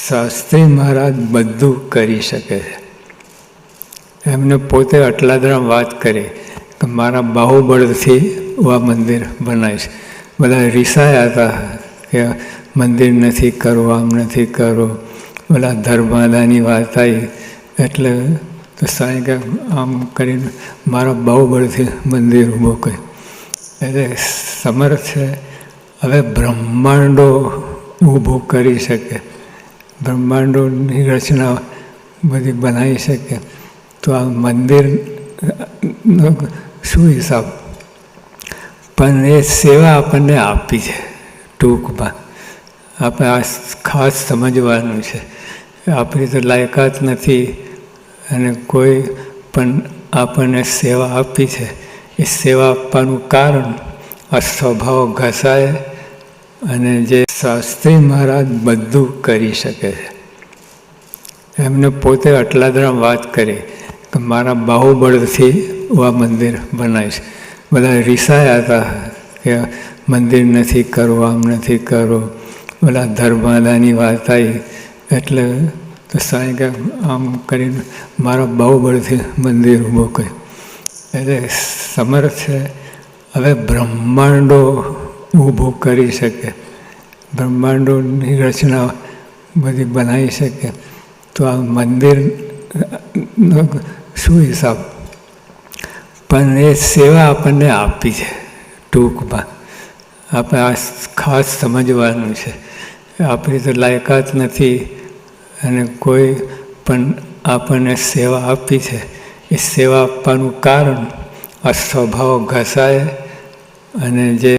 શાસ્ત્રી મહારાજ બધું કરી શકે છે. એમને પોતે અટલાદરા વાત કરી કે મારા બાહુબળથી હું આ મંદિર બનાવીશ. બધા રીસાયા હતા કે મંદિર નથી કરવું, આમ નથી કરવું. બધા ધર્માદાની વાત આવી એટલે તો સાંઈ કે આમ કરીને મારા બાહુબળથી મંદિર ઊભું કર્યું. એટલે સમર્થ છે. હવે બ્રહ્માંડો ઊભું કરી શકે, બ્રહ્માંડોની રચના બધી બનાવી શકે. તો આ મંદિરનો શું હિસાબ? પણ એ સેવા આપણને આપી છે. ટૂંકમાં આપણે આ ખાસ સમજવાનું છે. આપણી તો લાયકાત નથી અને કોઈ પણ આપણને સેવા આપી છે. એ સેવા આપવાનું કારણ આ સ્વભાવ ઘસાય અને જે શાસ્ત્રી મહારાજ બધું કરી શકે છે. એમને પોતે અટલાદરા વાત કરી કે મારા બાહુબળથી હું આ મંદિર બનાવીશ. બધા રીસાયા હતા કે મંદિર નથી કરવું, આમ નથી કરવું. બધા ધર્માદાની વાત આવી એટલે તો સાંઈ કે આમ કરીને મારા બાહુબળથી મંદિર ઊભું કર્યું. એટલે સમર્થ છે. હવે બ્રહ્માંડો ઊભું કરી શકે, બ્રહ્માંડોની રચના બધી બનાવી શકે. તો આ મંદિરનો શું હિસાબ? પણ એ સેવા આપણને આપી છે. ટૂંકમાં આપણે આ ખાસ સમજવાનું છે. આપણી તો લાયકાત નથી અને કોઈ પણ આપણને સેવા આપી છે. એ સેવા આપવાનું કારણ આ સ્વભાવ ઘસાય અને જે